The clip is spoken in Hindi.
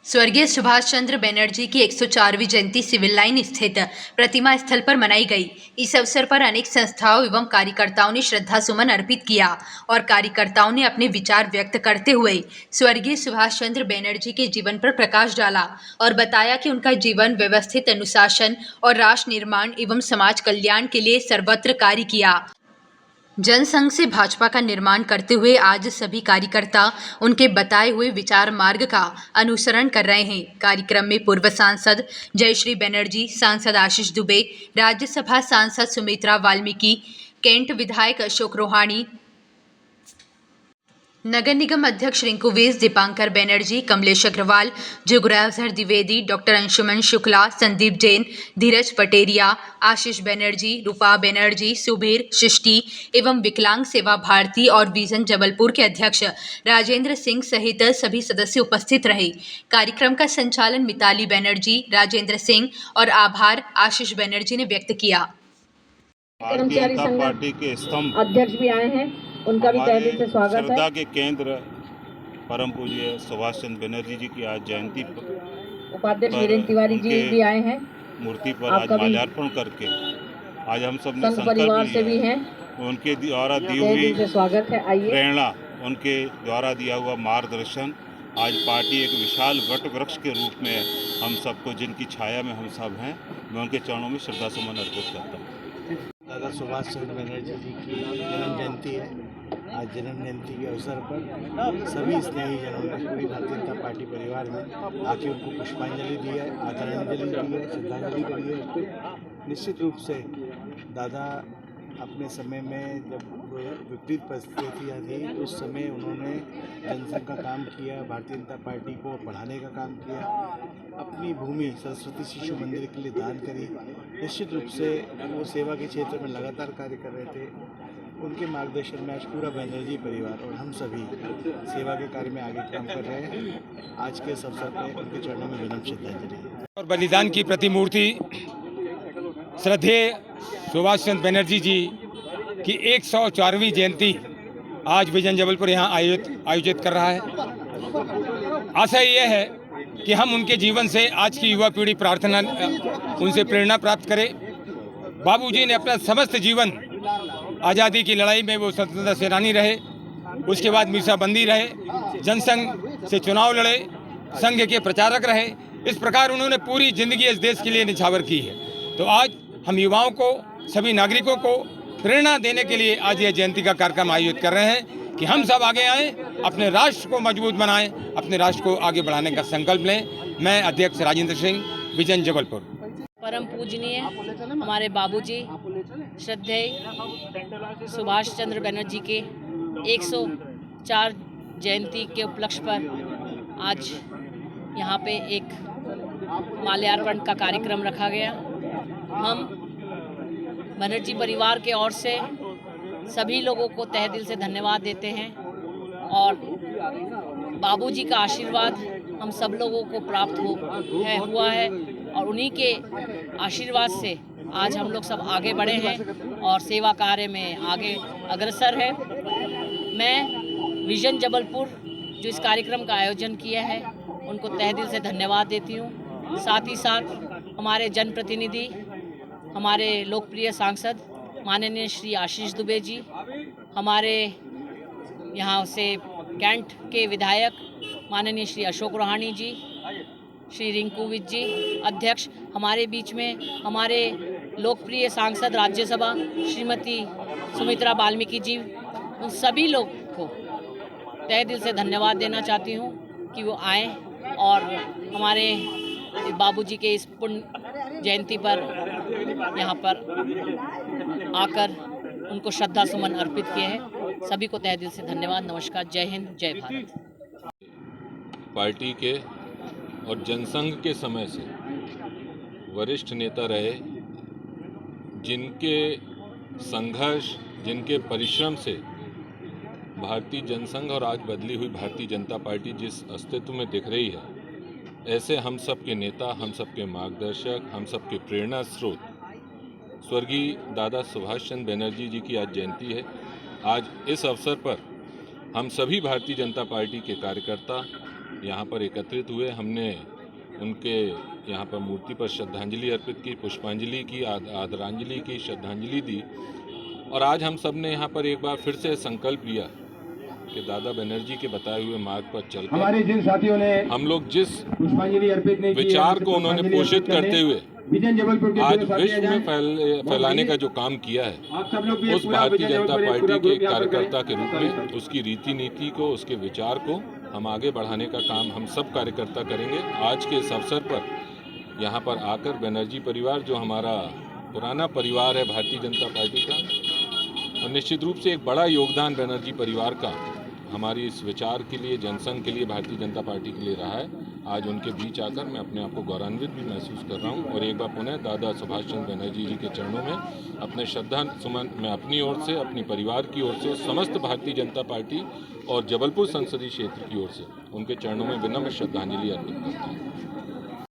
स्वर्गीय सुभाष चंद्र बनर्जी की 104वीं जयंती सिविल लाइन स्थित प्रतिमा स्थल पर मनाई गई। इस अवसर पर अनेक संस्थाओं एवं कार्यकर्ताओं ने श्रद्धा सुमन अर्पित किया और कार्यकर्ताओं ने अपने विचार व्यक्त करते हुए स्वर्गीय सुभाष चंद्र बनर्जी के जीवन पर प्रकाश डाला और बताया कि उनका जीवन व्यवस्थित अनुशासन और राष्ट्र निर्माण एवं समाज कल्याण के लिए सर्वत्र कार्य किया। जनसंघ से भाजपा का निर्माण करते हुए आज सभी कार्यकर्ता उनके बताए हुए विचार मार्ग का अनुसरण कर रहे हैं। कार्यक्रम में पूर्व सांसद जयश्री बनर्जी, सांसद आशीष दुबे, राज्यसभा सांसद सुमित्रा वाल्मीकि, कैंट विधायक अशोक रोहाणी, नगर निगम अध्यक्ष रिंकूवेस, दीपांकर बनर्जी, कमलेश अग्रवाल, जुगराधर द्विवेदी, डॉक्टर अंशुमन शुक्ला, संदीप जैन, धीरज पटेरिया, आशीष बनर्जी, रूपा बनर्जी, सुबीर, सृष्टि एवं विकलांग सेवा भारती और विजन जबलपुर के अध्यक्ष राजेंद्र सिंह सहित सभी सदस्य उपस्थित रहे। कार्यक्रम का संचालन मिताली बनर्जी, राजेंद्र सिंह और आभार आशीष बनर्जी ने व्यक्त किया। कर्मचारी संघ पार्टी के स्तंभ अध्यक्ष भी आए हैं, उनका भी तहे दिल से स्वागत है। श्रद्धा के केंद्र परम पूज्य सुभाष चंद्र बनर्जी जी की आज जयंती उपाध्यक्ष वीरेंद्र तिवारी जी भी आए हैं। मूर्ति पर आज माल्यार्पण करके आज हम सब ने संघ परिवार से भी हैं, उनके द्वारा दी तहे हुई दिल से स्वागत है। आइए, प्रेरणा, उनके द्वारा दिया हुआ मार्गदर्शन, आज पार्टी एक विशाल वट वृक्ष के रूप में हम सबको, जिनकी छाया में हम सब हैं, मैं उनके चरणों में श्रद्धा सुमन अर्पित करता हूँ। दादा सुभाष चंद्र बनर्जी जी की जन्म जयंती है। आज जन्म जयंती के अवसर पर सभी स्नेही जनों ने पूरी भारतीय जनता पार्टी परिवार में आके उनको पुष्पांजलि दी है, आदरांजलि दी है, श्रद्धांजलि दी है। निश्चित रूप से दादा अपने समय में जब विपरीत परिस्थितियाँ थी, उस समय उन्होंने जनसंघ का काम किया, भारतीय जनता पार्टी को बढ़ाने का काम किया, अपनी भूमि सरस्वती शिशु मंदिर के लिए दान करी। निश्चित रूप से वो सेवा के क्षेत्र में लगातार कार्य कर रहे थे। उनके मार्गदर्शन में आज पूरा बनर्जी परिवार और हम सभी सेवा के कार्य में आगे काम कर रहे हैं। आज के इस अवसर पर उनके चरणों में विनम्र श्रद्धांजलि और बलिदान की प्रतिमूर्ति श्रद्धेय सुभाष चंद्र बनर्जी जी की 104वीं जयंती आज विजन जबलपुर यहाँ आयोजित कर रहा है। आशा यह है कि हम उनके जीवन से आज की युवा पीढ़ी प्रार्थना उनसे प्रेरणा प्राप्त करे। बाबूजी ने अपना समस्त जीवन आज़ादी की लड़ाई में वो स्वतंत्रता सेनानी रहे, उसके बाद मीसाबंदी रहे, जनसंघ से चुनाव लड़े, संघ के प्रचारक रहे। इस प्रकार उन्होंने पूरी जिंदगी इस देश के लिए निछावर की है। तो आज हम युवाओं को, सभी नागरिकों को प्रेरणा देने के लिए आज यह जयंती का कार्यक्रम आयोजित कर रहे हैं कि हम सब आगे आएँ, अपने राष्ट्र को मजबूत बनाएं, अपने राष्ट्र को आगे बढ़ाने का संकल्प लें। मैं अध्यक्ष राजेंद्र सिंह, विजन जबलपुर। परम पूजनीय हमारे बाबूजी श्रद्धेय सुभाष चंद्र बनर्जी के 104 जयंती के उपलक्ष्य पर आज यहाँ पे एक माल्यार्पण का कार्यक्रम रखा गया। हम बनर्जी परिवार के ओर से सभी लोगों को तहे दिल से धन्यवाद देते हैं और बाबूजी का आशीर्वाद हम सब लोगों को प्राप्त हुआ है और उन्हीं के आशीर्वाद से आज हम लोग सब आगे बढ़े हैं और सेवा कार्य में आगे अग्रसर है। मैं विजन जबलपुर जो इस कार्यक्रम का आयोजन किया है उनको तहे दिल से धन्यवाद देती हूँ। साथ ही साथ हमारे जनप्रतिनिधि, हमारे लोकप्रिय सांसद माननीय श्री आशीष दुबे जी, हमारे यहाँ से कैंट के विधायक माननीय श्री अशोक रोहाणी जी, श्री रिंकूवेस जी अध्यक्ष, हमारे बीच में हमारे लोकप्रिय सांसद राज्यसभा श्रीमती सुमित्रा वाल्मीकि जी, उन सभी लोग को तहे दिल से धन्यवाद देना चाहती हूँ कि वो आए और हमारे बाबूजी के इस पुण्य जयंती पर यहाँ पर आकर उनको श्रद्धा सुमन अर्पित किए हैं। सभी को तहे दिल से धन्यवाद। नमस्कार, जय हिंद, जय भारत। पार्टी के और जनसंघ के समय से वरिष्ठ नेता रहे, जिनके संघर्ष, जिनके परिश्रम से भारतीय जनसंघ और आज बदली हुई भारतीय जनता पार्टी जिस अस्तित्व में दिख रही है, ऐसे हम सब के नेता, हम सब के मार्गदर्शक, हम सब के प्रेरणा स्रोत स्वर्गीय दादा सुभाष चंद्र बनर्जी जी की आज जयंती है। आज इस अवसर पर हम सभी भारतीय जनता पार्टी के कार्यकर्ता यहाँ पर एकत्रित हुए। हमने उनके यहाँ पर मूर्ति पर श्रद्धांजलि अर्पित की, पुष्पांजलि की, आदरांजलि की, श्रद्धांजलि दी। और आज हम सब ने यहाँ पर एक बार फिर से संकल्प लिया कि दादा बनर्जी के बताए हुए मार्ग पर चलकर हमारे जिन साथियों ने हम लोग जिस पुष्पांजलि अर्पित नहीं की, विचार को उन्होंने पोषित करते हुए विजन जबलपुर के आज पूरे साथी विश्व में हैं। फैलाने का जो काम किया है, आप सब लोग भी उस पूरा भारतीय विजन जनता जबलपुर पार्टी पूरा के ग्रुप यहाँ पर कार्यकर्ता करें। के रूप में उसकी रीति नीति को, उसके विचार को हम आगे बढ़ाने का काम हम सब कार्यकर्ता करेंगे। आज के इस अवसर पर यहाँ पर आकर बनर्जी परिवार, जो हमारा पुराना परिवार है भारतीय जनता पार्टी का, और निश्चित रूप से एक बड़ा योगदान बनर्जी परिवार का हमारी इस विचार के लिए, जनसंघ के लिए, भारतीय जनता पार्टी के लिए रहा है। आज उनके बीच आकर मैं अपने आप को गौरवान्वित भी महसूस कर रहा हूं और एक बार पुनः दादा सुभाष चंद्र बनर्जी जी के चरणों में अपने श्रद्धा सुमन मैं अपनी ओर से, अपनी परिवार की ओर से, समस्त भारतीय जनता पार्टी और जबलपुर संसदीय क्षेत्र की ओर से उनके चरणों में विनम्र श्रद्धांजलि अर्पित करता हूँ।